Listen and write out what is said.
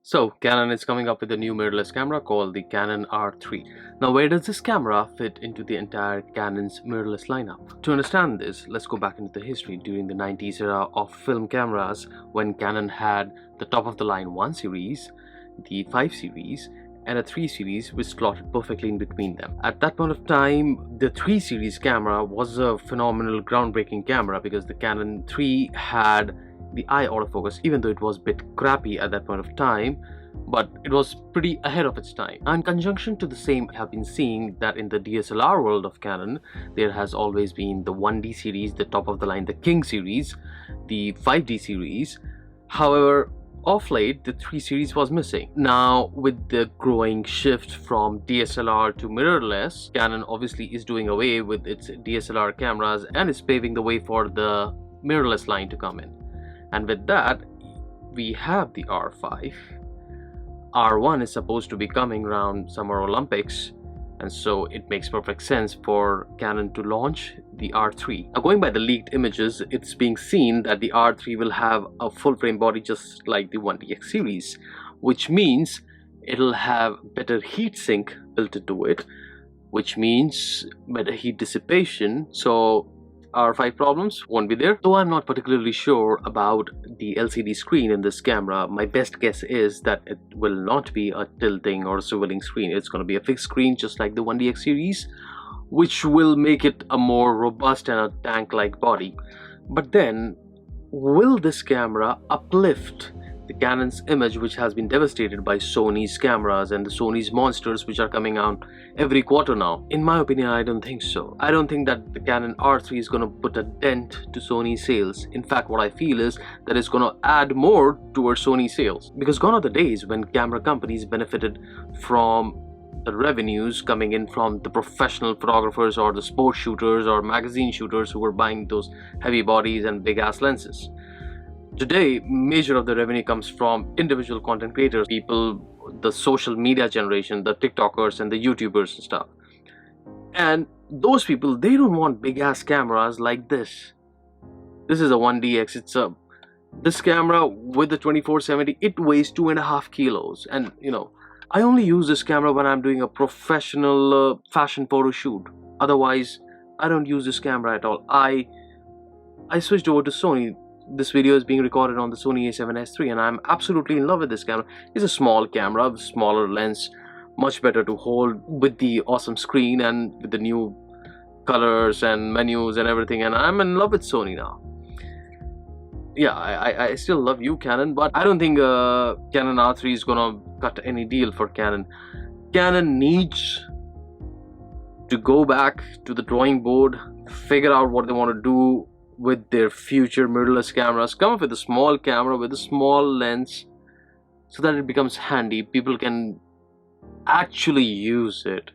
So Canon is coming up with a new mirrorless camera called the Canon R3. Now where does this camera fit into the entire Canon's mirrorless lineup? To understand this, let's go back into the history during the 90s era of film cameras when Canon had the top of the line 1 series, the 5 series and a 3 series which slotted perfectly in between them. At that point of time, the 3 series camera was a phenomenal groundbreaking camera because the Canon 3 had the eye autofocus, even though it was a bit crappy at that point of time, but it was pretty ahead of its time. In conjunction to the same, I have been seeing that in the DSLR world of Canon, there has always been the 1D series, the top of the line, the King series, the 5D series. However, of late, the 3 series was missing. Now, with the growing shift from DSLR to mirrorless, Canon obviously is doing away with its DSLR cameras and is paving the way for the mirrorless line to come in. And with that, we have the R5. R1 is supposed to be coming around Summer Olympics, and so it makes perfect sense for Canon to launch the R3. Now, going by the leaked images, it's being seen that the R3 will have a full frame body just like the 1DX series, which means it'll have better heat sink built into it, which means better heat dissipation. So R5 problems won't be there. Though I'm not particularly sure about the LCD screen in this camera, my best guess is that it will not be a tilting or a swiveling screen. It's going to be a fixed screen just like the 1DX series, which will make it a more robust and a tank-like body. But then, will this camera uplift the Canon's image, which has been devastated by Sony's cameras and the Sony's monsters which are coming out every quarter now? In my opinion, I don't think so. I don't think that the Canon R3 is going to put a dent to Sony's sales. In fact, what I feel is that it's going to add more towards Sony's sales, because gone are the days when camera companies benefited from the revenues coming in from the professional photographers or the sports shooters or magazine shooters who were buying those heavy bodies and big ass lenses. Today, major of the revenue comes from individual content creators, people, the social media generation, the TikTokers and the YouTubers and stuff. And those people, they don't want big ass cameras like this. This is a 1DX. This camera with the 2470, it weighs 2.5 kilos. And I only use this camera when I'm doing a professional fashion photo shoot. Otherwise, I don't use this camera at all. I switched over to Sony. This video is being recorded on the Sony a7S III and I'm absolutely in love with this camera. It's a small camera, smaller lens, much better to hold with the awesome screen and with the new colors and menus and everything, and I'm in love with Sony now. Yeah, I still love you, Canon, but I don't think Canon R3 is gonna cut any deal for Canon. Canon needs to go back to the drawing board, figure out what they want to do with their future mirrorless cameras, come up with a small camera with a small lens so that it becomes handy. People can actually use it.